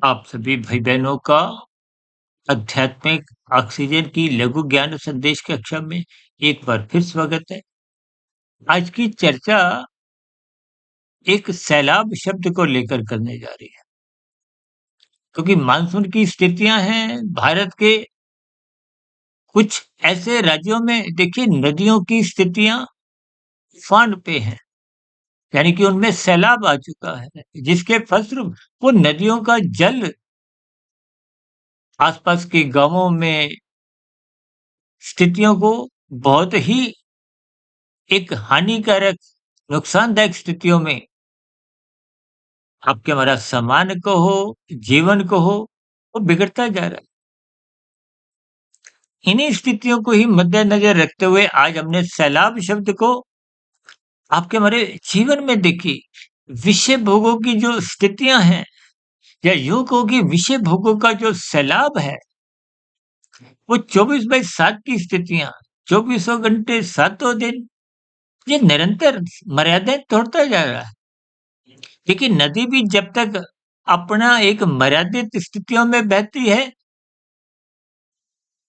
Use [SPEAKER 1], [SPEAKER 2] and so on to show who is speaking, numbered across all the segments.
[SPEAKER 1] आप सभी भाई-बहनों का आध्यात्मिक ऑक्सीजन की लघु ज्ञान संदेश कक्षा में एक बार फिर स्वागत है। आज की चर्चा एक सैलाब शब्द को लेकर करने जा रही है, क्योंकि मानसून की स्थितियां हैं भारत के कुछ ऐसे राज्यों में। देखिए, नदियों की स्थितियां उफान पे हैं, यानी कि उनमें सैलाब आ चुका है, जिसके फलस्वरूप वो नदियों का जल आसपास के गांवों में स्थितियों को बहुत ही एक हानिकारक, नुकसानदायक स्थितियों में आपके हमारा सामान को हो, जीवन को हो, वो बिगड़ता जा रहा है। इन्हीं स्थितियों को ही मद्देनज़र रखते हुए आज हमने सैलाब शब्द को आपके हमारे जीवन में देखिए, विषय भोगों की जो स्थितियाँ हैं, या यूँ कहो कि विषय भोगों का जो सैलाब है, वो 24/7 की स्थितियाँ, चौबीसों घंटे, सातों दिन, ये निरंतर मर्यादाएँ तोड़ता जा रहा है। देखिए, नदी भी जब तक अपना एक मर्यादित स्थितियों में बहती है,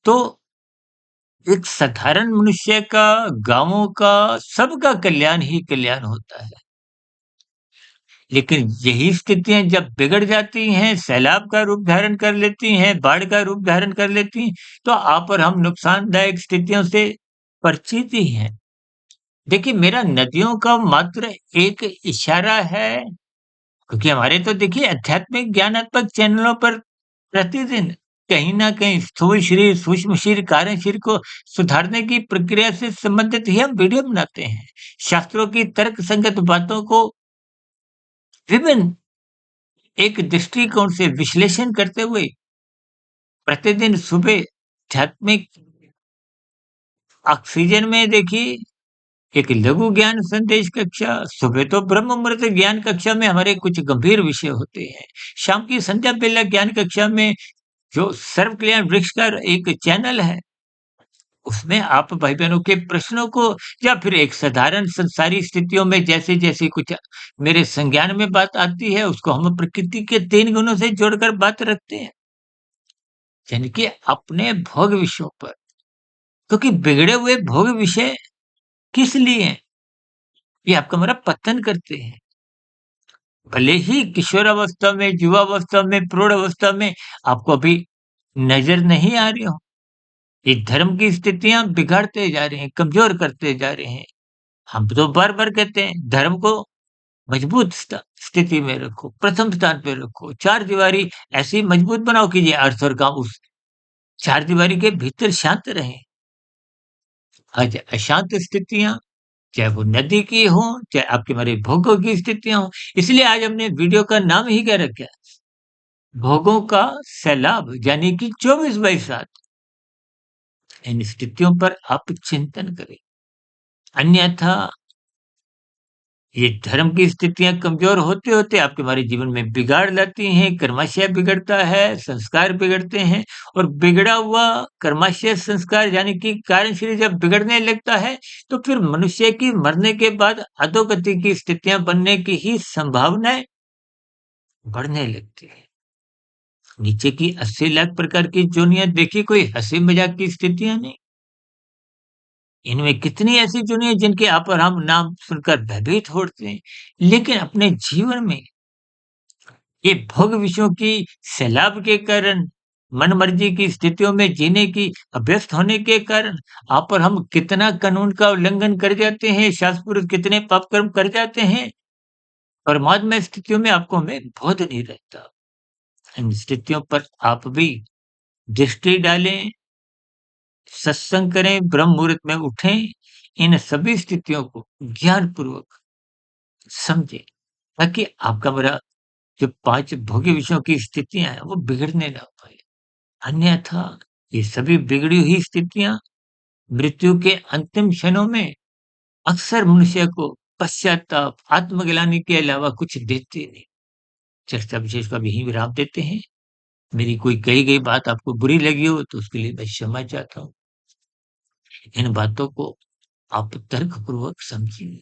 [SPEAKER 1] तो एक साधारण मनुष्य का, गाँवों का, सबका कल्याण ही कल्याण होता है। लेकिन यही स्थितियाँ जब बिगड़ जाती हैं, सैलाब का रूप धारण कर लेती हैं, बाढ़ का रूप धारण कर लेती हैं, तो आप और हम नुकसानदायक स्थितियों से परिचित ही हैं। देखिए, मेरा नदियों का मात्र एक इशारा है, क्योंकि हमारे तो देखिए आध्यात्मिक ज्ञानात्मक चैनलों पर प्रतिदिन कहीं न कहीं स्थूल शरीर, सूक्ष्म शरीर, कारण शरीर को सुधारने की प्रक्रिया से संबंधित ही हम वीडियो बनाते हैं। शास्त्रों की तर्कसंगत बातों को विभिन्न एक दृष्टिकोण से विश्लेषण करते हुए प्रतिदिन सुबह आध्यात्मिक ऑक्सीजन में देखिए एक लघु ज्ञान संदेश कक्षा, सुबह तो ब्रह्म मुहूर्त ज्ञान कक्षा में हमारे कुछ गंभीर विषय होते हैं। शाम की संध्या बेला ज्ञान कक्षा में जो सर्व कल्याण वृक्ष का एक चैनल है, उसमें आप भाई-बहनों के प्रश्नों को, या फिर एक साधारण संसारी स्थितियों में जैसे-जैसे कुछ मेरे संज्ञान में बात आती है, उसको हम प्रकृति के 3 गुणों से जोड़कर बात रखते हैं। यानी कि अपने भोग विषयों पर, क्योंकि बिगड़े हुए भोग विषय किस लिए हैं? ये आपका हमारा पतन करते हैं। भले ही किशोरावस्था में, युवावस्था में, प्रौढ़ अवस्था में आपको अभी नज़र नहीं आ रही हो, ये धर्म की स्थितियाँ बिगाड़ते जा रहे हैं, कमज़ोर करते जा रहे हैं। हम तो बार-बार कहते हैं, धर्म को मजबूत स्थिति में रखो, प्रथम स्थान पे रखो, चारदीवारी ऐसी मजबूत बनाओ कि ये अर्थ और काम उस चारदीवारी के भीतर शांत रहें। आज अशांत स्थितियाँ, चाहे वो नदी की हो, चाहे आपके हमारे भोगों की स्थितियाँ हों, इसलिए आज हमने वीडियो का नाम ही क्या रखा है, भोगों का सैलाब, यानी कि 24/7। इन स्थितियों पर आप चिंतन करें। अन्यथा ये धर्म की स्थितियाँ कमज़ोर होते-होते आपके हमारे जीवन में बिगाड़ लाती हैं, कर्माशय बिगड़ता है, संस्कार बिगड़ते हैं, और बिगड़ा हुआ कर्माशय संस्कार यानी कि कारण शरीर जब बिगड़ने लगता है, तो फिर मनुष्य की मरने के बाद अधोगति की स्थितियाँ बनने की ही संभावनाएँ बढ़ने लगती हैं। नीचे की 80 लाख प्रकार की योनियाँ देखिए, कोई हँसी-मज़ाक की स्थितियाँ नहीं। इनमें कितनी ऐसी दुनिया जिनके आप और हम नाम सुनकर भयभीत होते हैं, लेकिन अपने जीवन में ये भोग विषयों की सैलाब के कारण, मनमर्जी की स्थितियों में जीने की अभ्यस्त होने के कारण आप और हम कितना कानून का उल्लंघन कर जाते हैं, शास्त्र विरुद्ध कितने पाप कर्म कर जाते हैं, परमात्मा स्थितियों में आपको हमें बोध नहीं रहता। इन स्थितियों पर आप भी दृष्टि डालें, सत्संग करें, ब्रह्म मुहूर्त में उठें, इन सभी स्थितियों को ज्ञानपूर्वक समझें, ताकि आपका मेरा जो 5 भोग्य विषयों की स्थितियाँ हैं, वो बिगड़ने ना पाए। अन्यथा ये सभी बिगड़ी हुई स्थितियाँ मृत्यु के अंतिम क्षणों में अक्सर मनुष्य को पश्चाताप, आत्मग्लानि के अलावा कुछ देती नहीं। चर्चा विशेष का यहीं विराम देते हैं। मेरी कोई कही गई बात आपको बुरी लगी हो, तो उसके लिए मैं क्षमा चाहता हूँ। इन बातों को आप तर्कपूर्वक समझिए।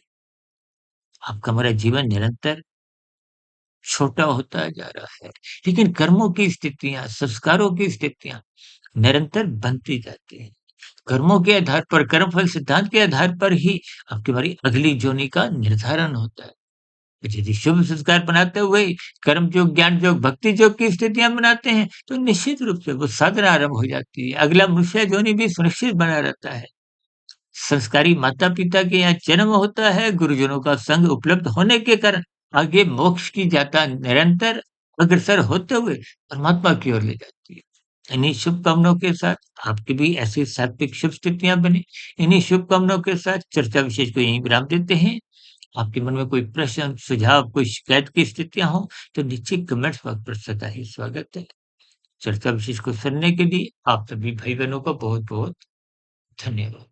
[SPEAKER 1] आपका हमारा जीवन निरंतर छोटा होता जा रहा है। लेकिन कर्मों की स्थितियाँ, संस्कारों की स्थितियाँ निरंतर बनती जाती हैं। कर्मों के आधार पर, कर्मफल सिद्धांत के आधार पर ही आपकी हमारी अगली जोनी का निर्धारण होता है। यदि शुभ संस्कार बनाते हुए कर्म योग, ज्ञान योग, भक्ति योग की स्थितियाँ बनाते हैं, तो निश्चित रूप से वो साधना आरंभ हो जाती है। अगला मनुष्य योनि भी सुनिश्चित बना रहता है। संस्कारी माता-पिता के यहाँ जन्म होता है, गुरुजनों का संग उपलब्ध होने के कारण आगे मोक्ष की यात्रा निरंतर अग्रसर होते हुए परमात्मा की ओर ले जाती है। इन्हीं शुभकामनाओं के साथ आपकी भी ऐसी सात्विक शुभ स्थितियाँ बनें। इन्हीं शुभकामनाओं के साथ चर्चा विशेष को यहीं विराम देते हैं। आपके मन में कोई प्रश्न, सुझाव, कोई शिकायत की स्थितियाँ हों, तो नीचे कमेंट्स बॉक्स पर सदा ही स्वागत है। चर्चा विशेष को सुनने के लिए आप सभी भाई-बहनों का बहुत-बहुत धन्यवाद।